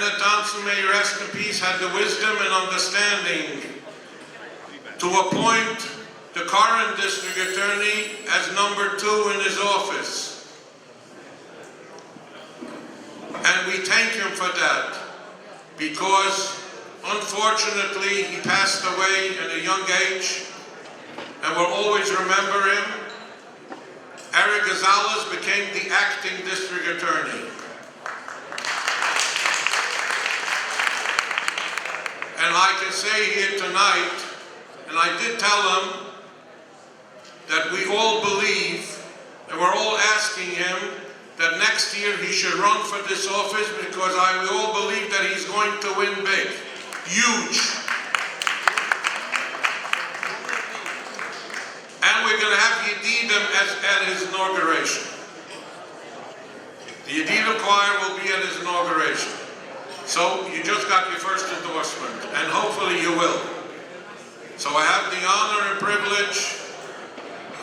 Kenneth Thompson, may he rest in peace, had the wisdom and understanding to appoint the current district attorney as number 2 in his office. And we thank him for that, because unfortunately he passed away at a young age, and we'll always remember him. Eric Gonzalez became the acting district attorney. And I can say here tonight, and I did tell him that we all believe, and we're all asking him, that next year he should run for this office, because we all believe that he's going to win big, huge. And we're going to have Yedidim at his inauguration. The Yedidim choir will be at his inauguration. So you just got your first endorsement, and hopefully you will. So I have the honor and privilege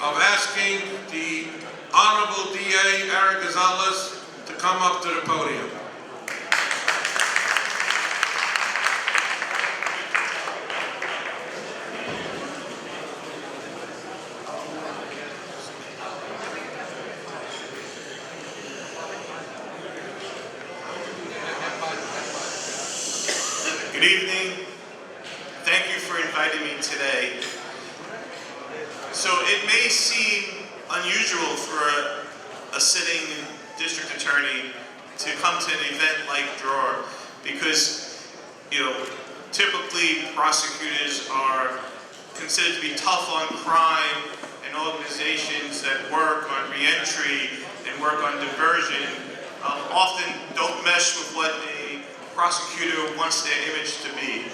of asking the Honorable DA, Eric Gonzalez, to come up to the podium. Good evening. Thank you for inviting me today. So it may seem unusual for a sitting district attorney to come to an event like Dror, because, typically prosecutors are considered to be tough on crime, and organizations that work on reentry and work on diversion often don't mesh with what a prosecutor wants their image to be.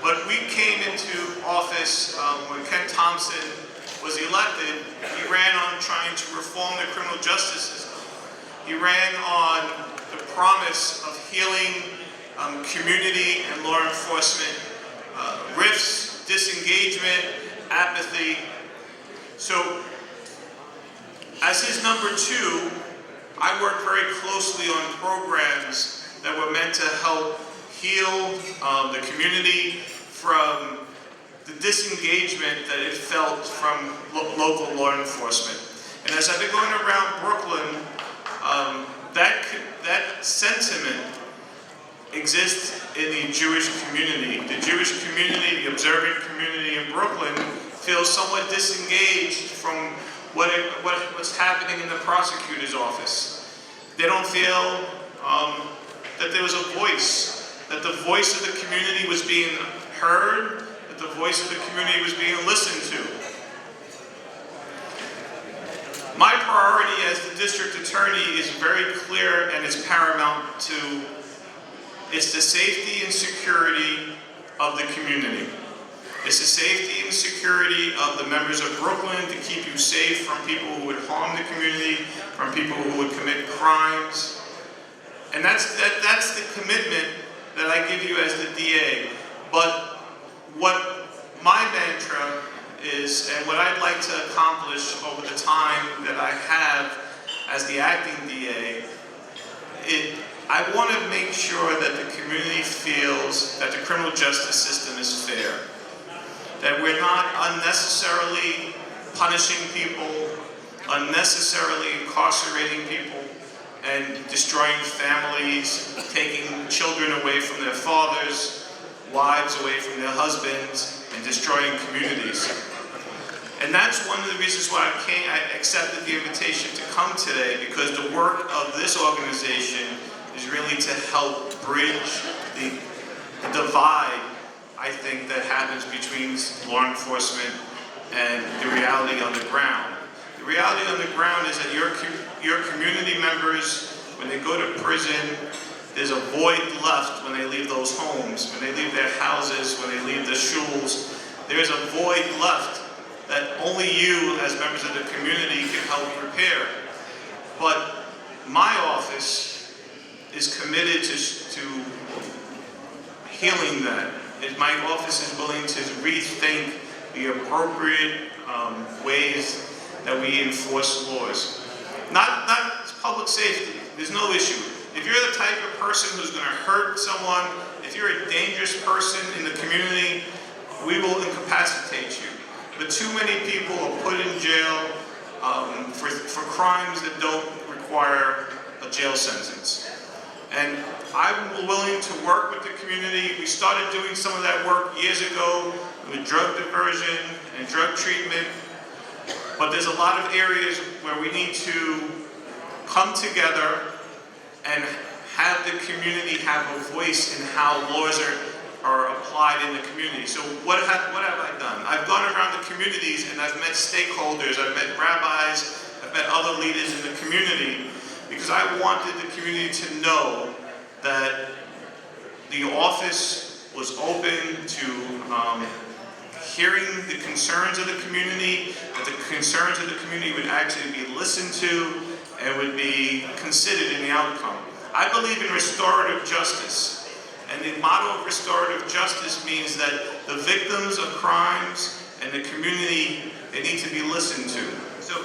But we came into office when Ken Thompson was elected. He ran on trying to reform the criminal justice system. He ran on the promise of healing community and law enforcement rifts, disengagement, apathy. So, as his number 2, I worked very closely on programs that were meant to help heal the community from the disengagement that it felt from local law enforcement. And as I've been going around Brooklyn, that sentiment exists in the Jewish community. The Jewish community, the observant community in Brooklyn, feels somewhat disengaged from what's happening in the prosecutor's office. They don't feel that there was a voice, that the voice of the community was being heard, that the voice of the community was being listened to. My priority as the district attorney is very clear, and it's paramount to, it's the safety and security of the community. It's the safety and security of the members of Brooklyn, to keep you safe from people who would harm the community, from people who would commit crimes. And that's the commitment that I give you as the DA. But what my mantra is, and what I'd like to accomplish over the time that I have as the acting DA, I want to make sure that the community feels that the criminal justice system is fair. That we're not unnecessarily punishing people, unnecessarily incarcerating people, and destroying families, taking children away from their fathers, wives away from their husbands, and destroying communities. And that's one of the reasons why I accepted the invitation to come today, because the work of this organization is really to help bridge the divide, I think, that happens between law enforcement and the reality on the ground. The reality on the ground is that your community members, when they go to prison, there's a void left when they leave those homes, when they leave their houses, when they leave the shuls. There's a void left that only you, as members of the community, can help repair. But my office is committed to healing that. My office is willing to rethink the appropriate ways that we enforce laws. Not public safety. There's no issue. If you're the type of person who's going to hurt someone, if you're a dangerous person in the community, we will incapacitate you. But too many people are put in jail for crimes that don't require a jail sentence. And I'm willing to work with the community. We started doing some of that work years ago with drug diversion and drug treatment. But there's a lot of areas where we need to come together and have the community have a voice in how laws are applied in the community. So what have I done? I've gone around the communities and I've met stakeholders, I've met rabbis, I've met other leaders in the community, because I wanted the community to know that the office was open to hearing the concerns of the community, that the concerns of the community would actually be listened to and would be considered in the outcome. I believe in restorative justice, and the motto of restorative justice means that the victims of crimes and the community, they need to be listened to. So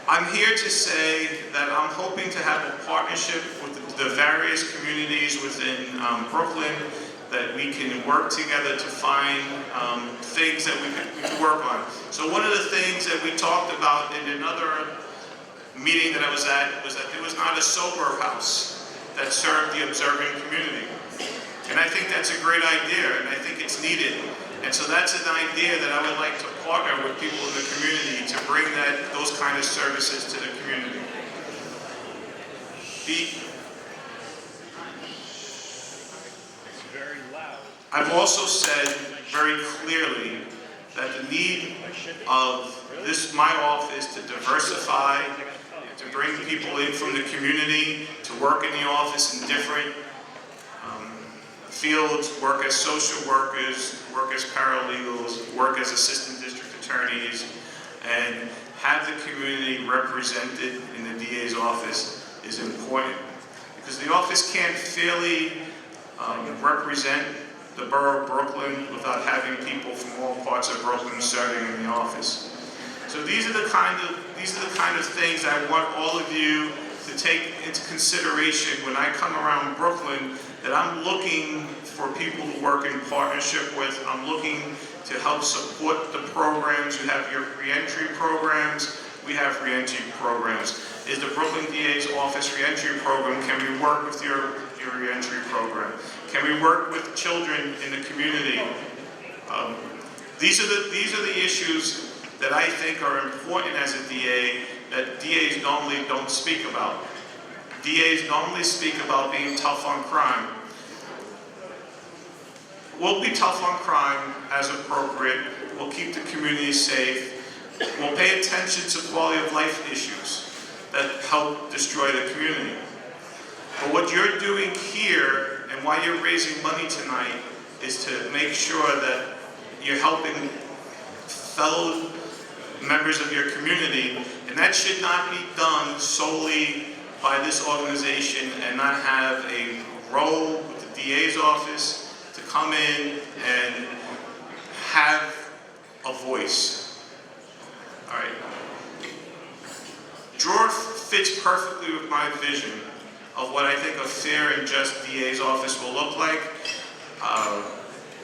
I'm here to say that I'm hoping to have a partnership with the various communities within Brooklyn, that we can work together to find things that we can work on. So one of the things that we talked about in another meeting that I was at was that there was not a sober house that served the observant community. And I think that's a great idea, and I think it's needed. And so that's an idea that I would like to partner with people in the community to bring those kind of services to the community. I've also said very clearly that the need of my office to diversify, to bring people in from the community, to work in the office in different fields, work as social workers, work as paralegals, work as assistant district attorneys, and have the community represented in the DA's office is important. Because the office can't fairly represent the borough of Brooklyn without having people from all parts of Brooklyn serving in the office. So these are the kind of things I want all of you to take into consideration when I come around Brooklyn, that I'm looking for people to work in partnership with. I'm looking to help support the programs. You have your reentry programs. We have reentry programs. Is the Brooklyn DA's office reentry program? Can we work with your reentry program? Can we work with children in the community? These are the issues that I think are important as a DA that DAs normally don't speak about. DAs normally speak about being tough on crime. We'll be tough on crime as appropriate. We'll keep the community safe. We'll pay attention to quality of life issues that help destroy the community. But what you're doing here and why you're raising money tonight is to make sure that you're helping fellow members of your community, and that should not be done solely by this organization and not have a role with the DA's office to come in and have a voice. All right. Dror fits perfectly with my vision of what I think a fair and just DA's office will look like.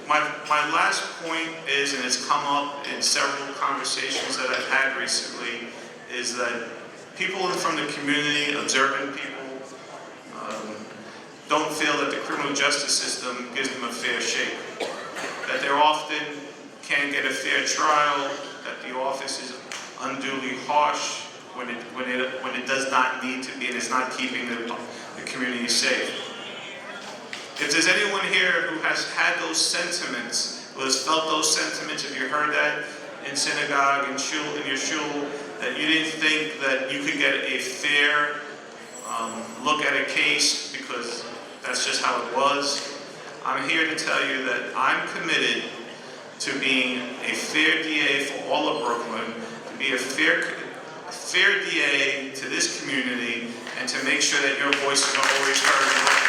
My last point is, and it's come up in several conversations that I've had recently, is that people from the community, observant people, don't feel that the criminal justice system gives them a fair shake. That they often can't get a fair trial, that the office is unduly harsh when it does not need to be, and it's not keeping the community safe. If there's anyone here who has had those sentiments, who has felt those sentiments, if you heard that in synagogue, in your shul, that you didn't think that you could get a fair look at a case because that's just how it was, I'm here to tell you that I'm committed to being a fair DA for all of Brooklyn, to be a fair DA to this community, and to make sure that your voices are always heard.